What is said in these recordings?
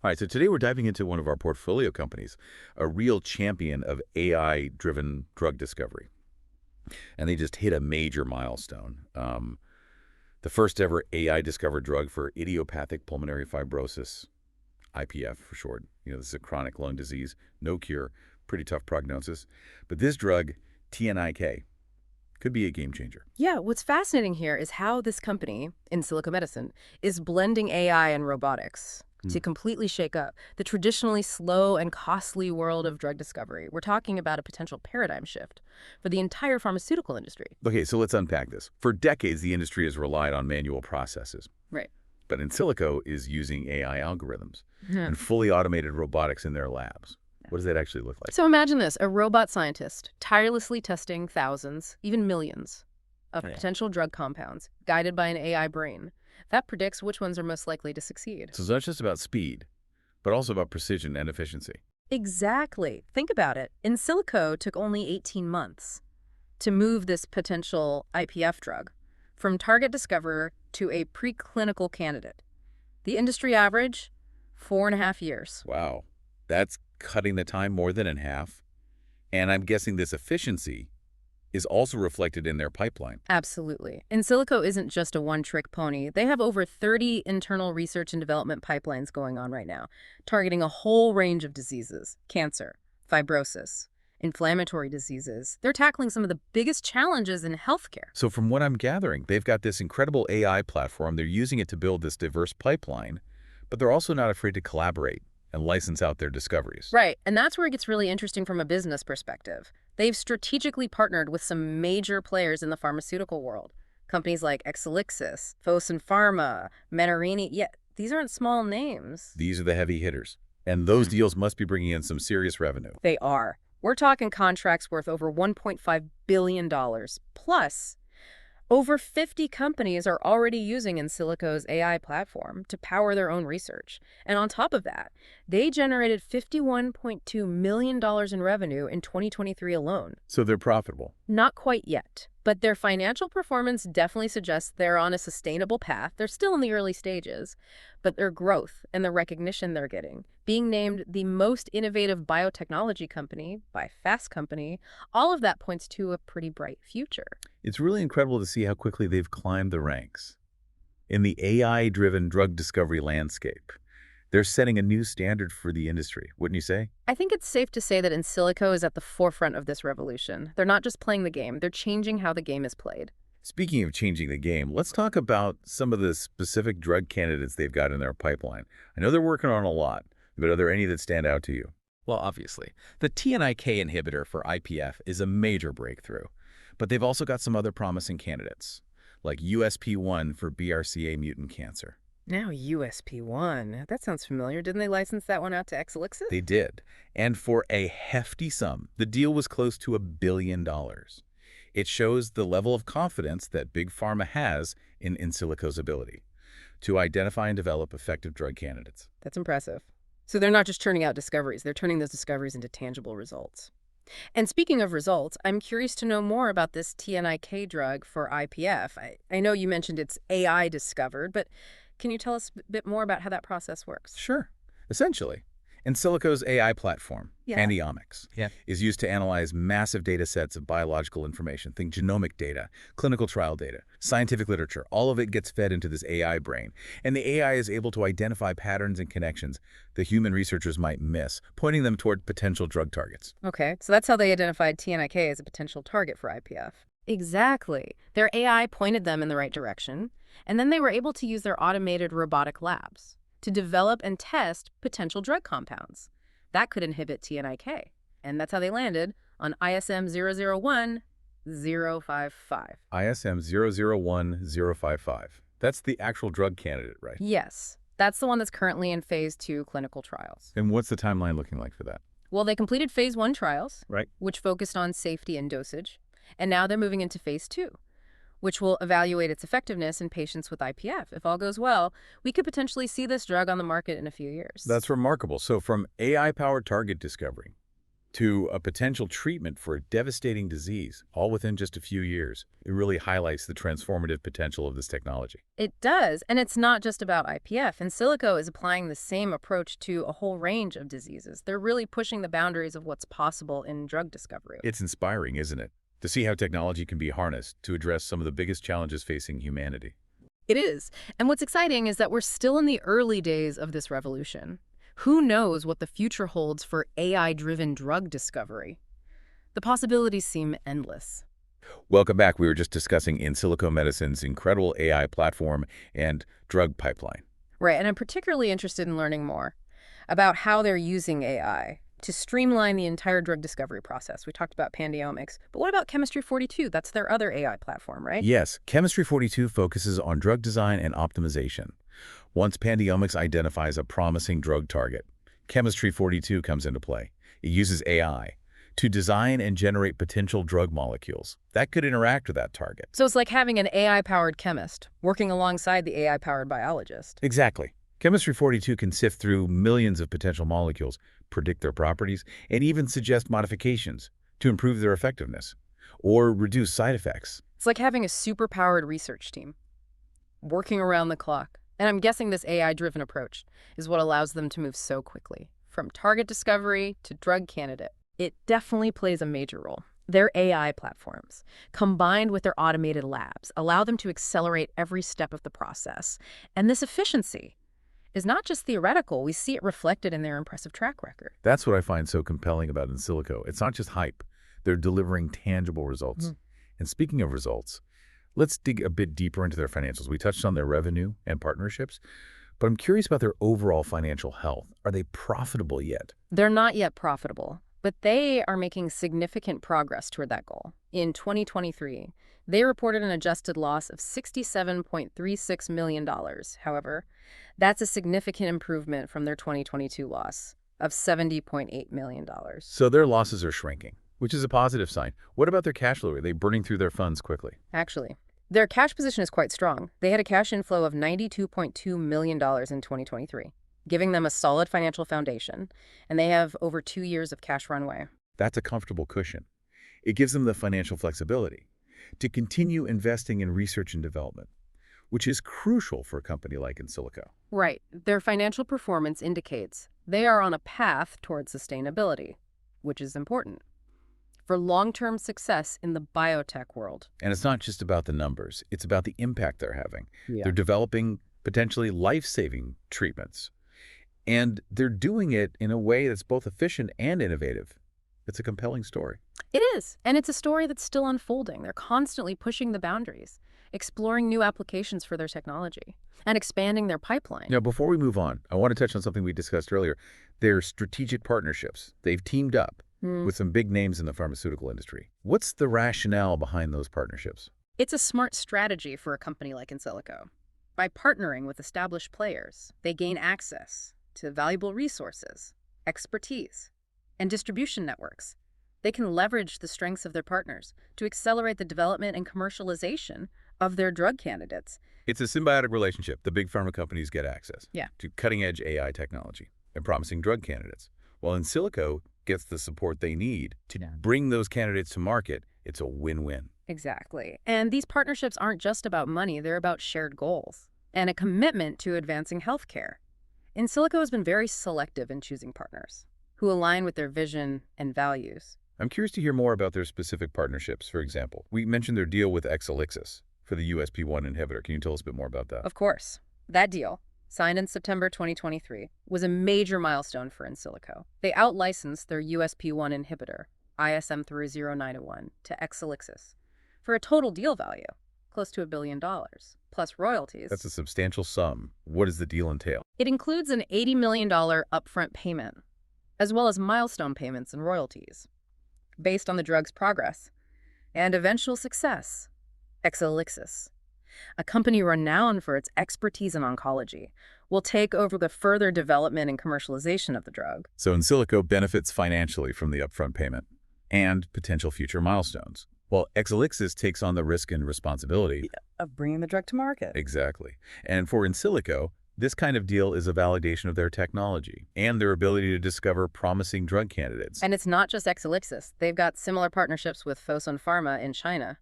All right, so today we're diving into one of our portfolio companies, a real champion of AI-driven drug discovery. And they just hit a major milestone. The first ever AI-discovered drug for idiopathic pulmonary fibrosis, IPF for short. This is a chronic lung disease, no cure, pretty tough prognosis. But this drug, TNIK, could be a game changer. Yeah, what's fascinating here is how this company, Insilico Medicine, is blending AI and robotics to completely shake up the traditionally slow and costly world of drug discovery. We're talking about a potential paradigm shift for the entire pharmaceutical industry. Okay, so let's unpack this. For decades, the industry has relied on manual processes. Right. But Insilico is using AI algorithms and fully automated robotics in their labs. What does that actually look like? So imagine this, a robot scientist tirelessly testing thousands, even millions, of potential drug compounds, guided by an AI brain that predicts which ones are most likely to succeed. So it's not just about speed, but also about precision and efficiency. Exactly. Think about it. Insilico took only 18 months to move this potential IPF drug from target discoverer to a preclinical candidate. The industry average, 4.5 years. Wow. That's cutting the time more than in half. And I'm guessing this efficiency is also reflected in their pipeline. Absolutely. Insilico isn't just a one-trick pony. They have over 30 internal research and development pipelines going on right now, targeting a whole range of diseases: cancer, fibrosis, inflammatory diseases. They're tackling some of the biggest challenges in healthcare. So from what I'm gathering, they've got this incredible AI platform. They're using it to build this diverse pipeline, but they're also not afraid to collaborate and license out their discoveries. Right, and that's where it gets really interesting from a business perspective. They've strategically partnered with some major players in the pharmaceutical world. Companies like Exelixis, Fosun Pharma, Menarini. Yeah, these aren't small names. These are the heavy hitters. And those deals must be bringing in some serious revenue. They are. We're talking contracts worth over $1.5 billion. Plus, over 50 companies are already using Insilico's AI platform to power their own research. And on top of that, they generated $51.2 million in revenue in 2023 alone. So they're profitable. Not quite yet, but their financial performance definitely suggests they're on a sustainable path. They're still in the early stages, but their growth and the recognition they're getting, being named the most innovative biotechnology company by Fast Company, all of that points to a pretty bright future. It's really incredible to see how quickly they've climbed the ranks. In the AI-driven drug discovery landscape, they're setting a new standard for the industry, wouldn't you say? I think it's safe to say that Insilico is at the forefront of this revolution. They're not just playing the game, they're changing how the game is played. Speaking of changing the game, let's talk about some of the specific drug candidates they've got in their pipeline. I know they're working on a lot, but are there any that stand out to you? Well, obviously, the TNIK inhibitor for IPF is a major breakthrough, but they've also got some other promising candidates, like USP1 for BRCA mutant cancer. Now USP1. That sounds familiar. Didn't they license that one out to Exelixis? They did, and for a hefty sum. The deal was close to $1 billion. It shows the level of confidence that Big Pharma has in Insilico's ability to identify and develop effective drug candidates. That's impressive. So they're not just churning out discoveries, they're turning those discoveries into tangible results. And speaking of results, I'm curious to know more about this TNIK drug for IPF. I know you mentioned it's AI discovered, but can you tell us a bit more about how that process works? Sure. Essentially, Insilico's AI platform, PandaOmics, is used to analyze massive data sets of biological information. Think genomic data, clinical trial data, scientific literature. All of it gets fed into this AI brain. And the AI is able to identify patterns and connections that human researchers might miss, pointing them toward potential drug targets. Okay, so that's how they identified TNIK as a potential target for IPF. Exactly. Their AI pointed them in the right direction, and then they were able to use their automated robotic labs to develop and test potential drug compounds that could inhibit TNIK. And that's how they landed on ISM 001055. ISM 001055. That's the actual drug candidate, right? Yes, that's the one that's currently in phase 2 clinical trials. And what's the timeline looking like for that? Well, they completed phase 1 trials, Right. which focused on safety and dosage. And now they're moving into phase 2, which will evaluate its effectiveness in patients with IPF. If all goes well, we could potentially see this drug on the market in a few years. That's remarkable. So from AI-powered target discovery to a potential treatment for a devastating disease, all within just a few years. It really highlights the transformative potential of this technology. It does, and it's not just about IPF. Insilico is applying the same approach to a whole range of diseases. They're really pushing the boundaries of what's possible in drug discovery. It's inspiring, isn't it, to see how technology can be harnessed to address some of the biggest challenges facing humanity. It is. And what's exciting is that we're still in the early days of this revolution. Who knows what the future holds for AI-driven drug discovery? The possibilities seem endless. Welcome back. We were just discussing Insilico Medicine's incredible AI platform and drug pipeline. Right, and I'm particularly interested in learning more about how they're using AI to streamline the entire drug discovery process. We talked about PandaOmics, but what about Chemistry42? That's their other AI platform, right? Yes, Chemistry42 focuses on drug design and optimization. Once PandaOmics identifies a promising drug target, Chemistry42 comes into play. It uses AI to design and generate potential drug molecules that could interact with that target. So it's like having an AI-powered chemist working alongside the AI-powered biologist. Exactly. Chemistry42 can sift through millions of potential molecules, predict their properties, and even suggest modifications to improve their effectiveness or reduce side effects. It's like having a super-powered research team working around the clock. And I'm guessing this AI-driven approach is what allows them to move so quickly, from target discovery to drug candidate. It definitely plays a major role. Their AI platforms, combined with their automated labs, allow them to accelerate every step of the process. And this efficiency is not just theoretical. We see it reflected in their impressive track record. That's what I find so compelling about Insilico. It's not just hype. They're delivering tangible results. And speaking of results, let's dig a bit deeper into their financials. We touched on their revenue and partnerships, but I'm curious about their overall financial health. Are they profitable yet? They're not yet profitable, but they are making significant progress toward that goal. In 2023, they reported an adjusted loss of $67.36 million. However, that's a significant improvement from their 2022 loss of $70.8 million. So their losses are shrinking, which is a positive sign. What about their cash flow? Are they burning through their funds quickly? Actually, their cash position is quite strong. They had a cash inflow of $92.2 million in 2023, giving them a solid financial foundation, and they have over 2 years of cash runway. That's a comfortable cushion. It gives them the financial flexibility to continue investing in research and development, which is crucial for a company like Insilico. Right. Their financial performance indicates they are on a path towards sustainability, which is important for long-term success in the biotech world. And it's not just about the numbers. It's about the impact they're having. Yeah. They're developing potentially life-saving treatments. And they're doing it in a way that's both efficient and innovative. It's a compelling story. It is. And it's a story that's still unfolding. They're constantly pushing the boundaries, exploring new applications for their technology, and expanding their pipeline. Now, before we move on, I want to touch on something we discussed earlier. Their strategic partnerships. They've teamed up with some big names in the pharmaceutical industry. What's the rationale behind those partnerships? It's a smart strategy for a company like Insilico. By partnering with established players, they gain access to valuable resources, expertise, and distribution networks. They can leverage the strengths of their partners to accelerate the development and commercialization of their drug candidates. It's a symbiotic relationship. The big pharma companies get access to cutting-edge AI technology and promising drug candidates, while Insilico gets the support they need to bring those candidates to market. It's a win-win. Exactly. And these partnerships aren't just about money. They're about shared goals and a commitment to advancing healthcare. Insilico has been very selective in choosing partners who align with their vision and values. I'm curious to hear more about their specific partnerships. For example, we mentioned their deal with Exelixis for the USP1 inhibitor. Can you tell us a bit more about that? Of course. That deal, signed in September 2023, was a major milestone for Insilico. They out-licensed their USP1 inhibitor, ISM3091, to Exelixis for a total deal value close to $1 billion, plus royalties. That's a substantial sum. What does the deal entail? It includes an $80 million upfront payment, as well as milestone payments and royalties, based on the drug's progress and eventual success. Exelixis, a company renowned for its expertise in oncology, will take over the further development and commercialization of the drug. So Insilico benefits financially from the upfront payment and potential future milestones, while Exelixis takes on the risk and responsibility of bringing the drug to market. Exactly. And for Insilico, This kind of deal is a validation of their technology and their ability to discover promising drug candidates. And it's not just Exelixis. They've got similar partnerships with Fosun Pharma in China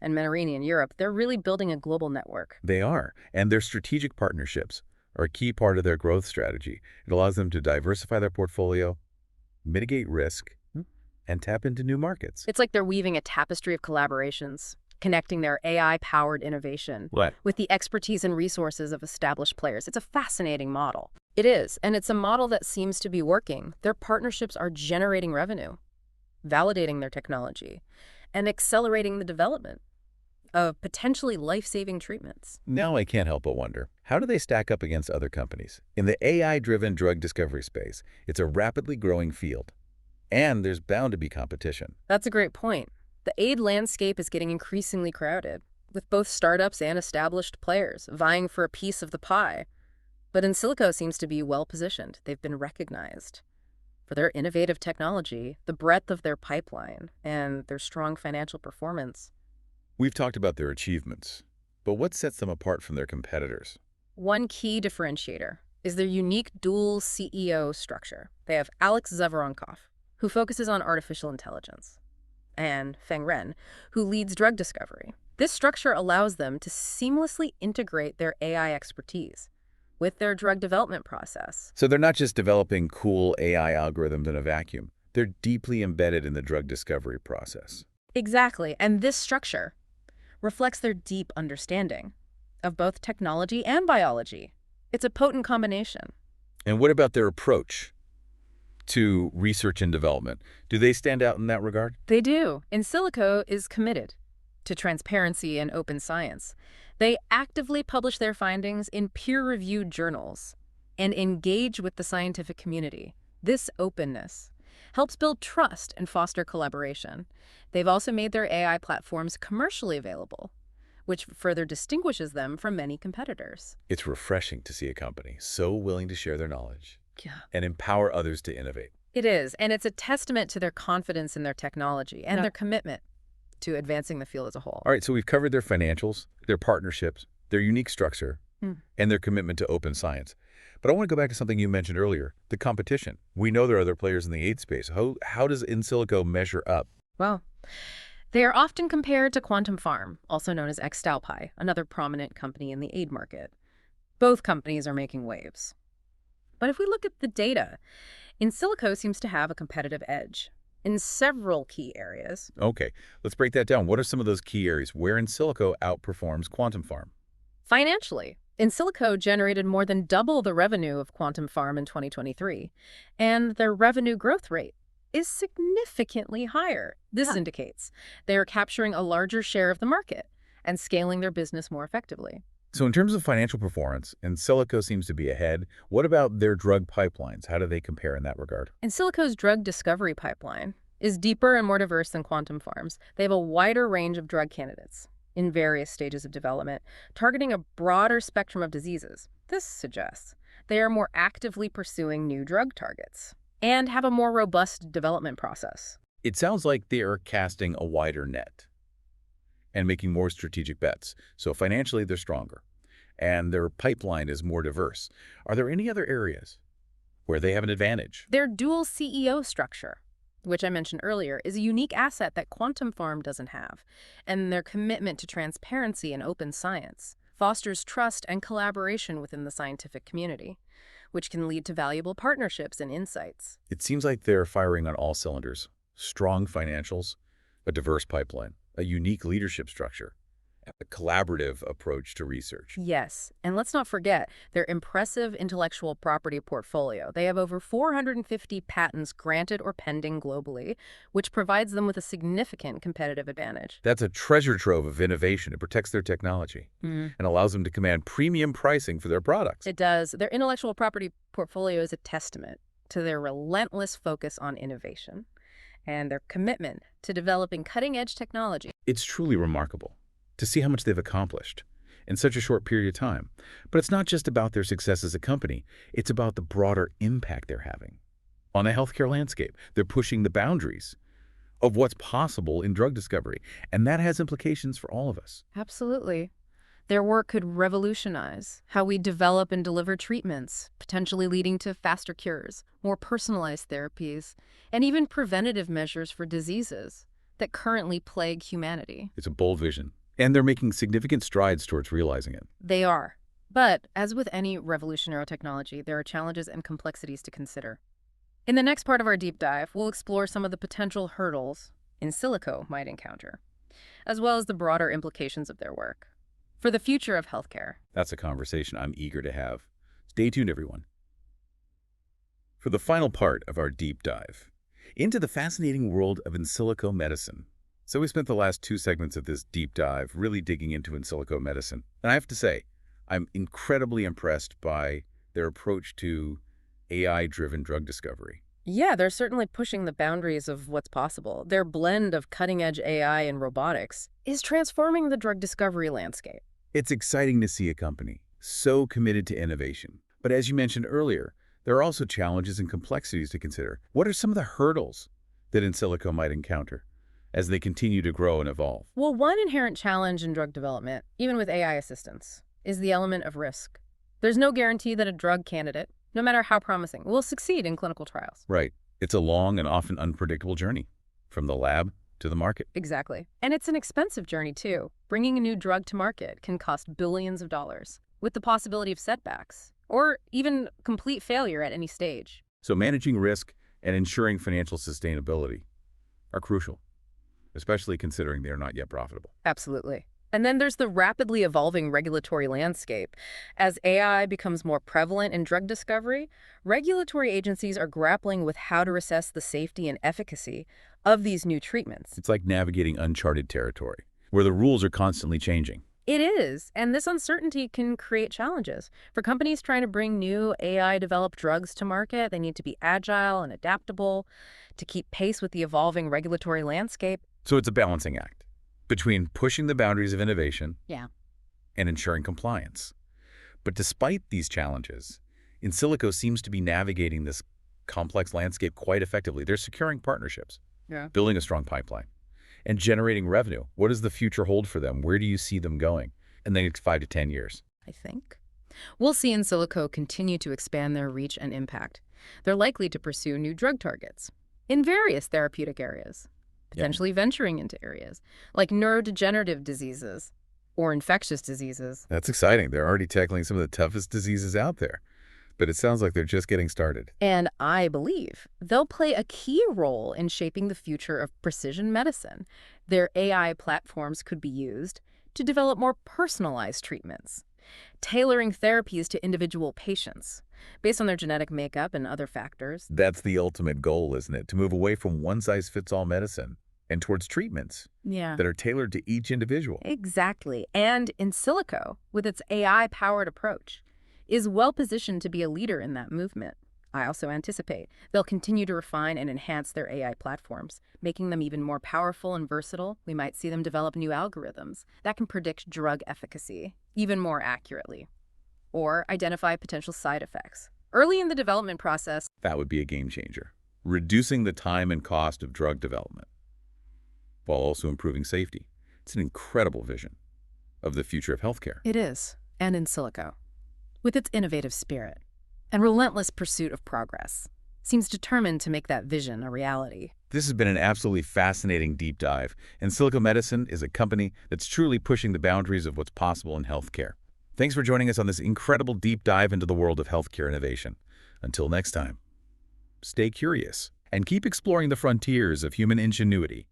and Menarini in Europe. They're really building a global network. They are, and their strategic partnerships are a key part of their growth strategy. It allows them to diversify their portfolio, mitigate risk, and tap into new markets. It's like they're weaving a tapestry of collaborations, connecting their AI-powered innovation with the expertise and resources of established players. It's a fascinating model. It is, and it's a model that seems to be working. Their partnerships are generating revenue, validating their technology, and accelerating the development of potentially life-saving treatments. Now I can't help but wonder, how do they stack up against other companies? In the AI-driven drug discovery space, it's a rapidly growing field, and there's bound to be competition. That's a great point. The aid landscape is getting increasingly crowded, with both startups and established players vying for a piece of the pie. But Insilico seems to be well-positioned. They've been recognized for their innovative technology, the breadth of their pipeline, and their strong financial performance. We've talked about their achievements, but what sets them apart from their competitors? One key differentiator is their unique dual CEO structure. They have Alex Zavorankov, who focuses on artificial intelligence, and Feng Ren, who leads drug discovery. This structure allows them to seamlessly integrate their AI expertise with their drug development process. So they're not just developing cool AI algorithms in a vacuum. They're deeply embedded in the drug discovery process. Exactly, and this structure reflects their deep understanding of both technology and biology. It's a potent combination. And what about their approach to research and development? Do they stand out in that regard? They do. Insilico is committed to transparency and open science. They actively publish their findings in peer-reviewed journals and engage with the scientific community. This openness helps build trust and foster collaboration. They've also made their AI platforms commercially available, which further distinguishes them from many competitors. It's refreshing to see a company so willing to share their knowledge Yeah. and empower others to innovate. It is, and it's a testament to their confidence in their technology and their commitment to advancing the field as a whole. All right, so we've covered their financials, their partnerships, their unique structure, and their commitment to open science. But I want to go back to something you mentioned earlier, the competition. We know there are other players in the aid space. How does Insilico measure up? Well, they are often compared to Quantum Farm, also known as Xtalpi, another prominent company in the aid market. Both companies are making waves. But if we look at the data, Insilico seems to have a competitive edge in several key areas. Okay, let's break that down. What are some of those key areas where Insilico outperforms Quantum Farm? Financially, Insilico generated more than double the revenue of Quantum Farm in 2023, and their revenue growth rate is significantly higher. This indicates they are capturing a larger share of the market and scaling their business more effectively. So in terms of financial performance, Insilico seems to be ahead. What about their drug pipelines? How do they compare in that regard? Insilico's drug discovery pipeline is deeper and more diverse than Quantum Farm's. They have a wider range of drug candidates in various stages of development, targeting a broader spectrum of diseases. This suggests they are more actively pursuing new drug targets and have a more robust development process. It sounds like they are casting a wider net and making more strategic bets. So financially, they're stronger, and their pipeline is more diverse. Are there any other areas where they have an advantage? Their dual CEO structure, which I mentioned earlier, is a unique asset that Quantum Farm doesn't have, and their commitment to transparency and open science fosters trust and collaboration within the scientific community, which can lead to valuable partnerships and insights. It seems like they're firing on all cylinders. Strong financials, a diverse pipeline, a unique leadership structure, a collaborative approach to research. Yes, and let's not forget their impressive intellectual property portfolio. They have over 450 patents granted or pending globally, which provides them with a significant competitive advantage. That's a treasure trove of innovation. It protects their technology and allows them to command premium pricing for their products. It does. Their intellectual property portfolio is a testament to their relentless focus on innovation and their commitment to developing cutting-edge technology. It's truly remarkable to see how much they've accomplished in such a short period of time. But it's not just about their success as a company. It's about the broader impact they're having on the healthcare landscape. They're pushing the boundaries of what's possible in drug discovery, and that has implications for all of us. Absolutely. Their work could revolutionize how we develop and deliver treatments, potentially leading to faster cures, more personalized therapies, and even preventative measures for diseases that currently plague humanity. It's a bold vision, and they're making significant strides towards realizing it. They are. But, as with any revolutionary technology, there are challenges and complexities to consider. In the next part of our deep dive, we'll explore some of the potential hurdles Insilico might encounter, as well as the broader implications of their work for the future of healthcare. That's a conversation I'm eager to have. Stay tuned, everyone. For the final part of our deep dive into the fascinating world of Insilico medicine. So we spent the last 2 segments of this deep dive really digging into Insilico medicine. And I have to say, I'm incredibly impressed by their approach to AI-driven drug discovery. Yeah, they're certainly pushing the boundaries of what's possible. Their blend of cutting-edge AI and robotics is transforming the drug discovery landscape. It's exciting to see a company so committed to innovation. But as you mentioned earlier, there are also challenges and complexities to consider. What are some of the hurdles that Insilico might encounter as they continue to grow and evolve? Well, one inherent challenge in drug development, even with AI assistance, is the element of risk. There's no guarantee that a drug candidate, no matter how promising, will succeed in clinical trials. Right. It's a long and often unpredictable journey, from the lab to the market. Exactly. And it's an expensive journey, too. Bringing a new drug to market can cost billions of dollars, with the possibility of setbacks, or even complete failure at any stage. So managing risk and ensuring financial sustainability are crucial, especially considering they are not yet profitable. Absolutely. And then there's the rapidly evolving regulatory landscape. As AI becomes more prevalent in drug discovery, regulatory agencies are grappling with how to assess the safety and efficacy of these new treatments. It's like navigating uncharted territory, where the rules are constantly changing. It is, and this uncertainty can create challenges. For companies trying to bring new AI-developed drugs to market, they need to be agile and adaptable to keep pace with the evolving regulatory landscape. So it's a balancing act between pushing the boundaries of innovation and ensuring compliance. But despite these challenges, Insilico seems to be navigating this complex landscape quite effectively. They're securing partnerships, building a strong pipeline, and generating revenue. What does the future hold for them? Where do you see them going in the next 5 to 10 years? I think we'll see Insilico continue to expand their reach and impact. They're likely to pursue new drug targets in various therapeutic areas, potentially venturing into areas like neurodegenerative diseases or infectious diseases. That's exciting. They're already tackling some of the toughest diseases out there. But it sounds like they're just getting started. And I believe they'll play a key role in shaping the future of precision medicine. Their AI platforms could be used to develop more personalized treatments, tailoring therapies to individual patients based on their genetic makeup and other factors. That's the ultimate goal, isn't it? To move away from one-size-fits-all medicine and towards treatments that are tailored to each individual. Exactly. And Insilico, with its AI-powered approach, is well-positioned to be a leader in that movement. I also anticipate they'll continue to refine and enhance their AI platforms, making them even more powerful and versatile. We might see them develop new algorithms that can predict drug efficacy even more accurately, or identify potential side effects early in the development process. That would be a game changer, reducing the time and cost of drug development, while also improving safety. It's an incredible vision of the future of healthcare. It is, and Insilico, with its innovative spirit and relentless pursuit of progress, seems determined to make that vision a reality. This has been an absolutely fascinating deep dive. Insilico Medicine is a company that's truly pushing the boundaries of what's possible in healthcare. Thanks for joining us on this incredible deep dive into the world of healthcare innovation. Until next time, stay curious and keep exploring the frontiers of human ingenuity.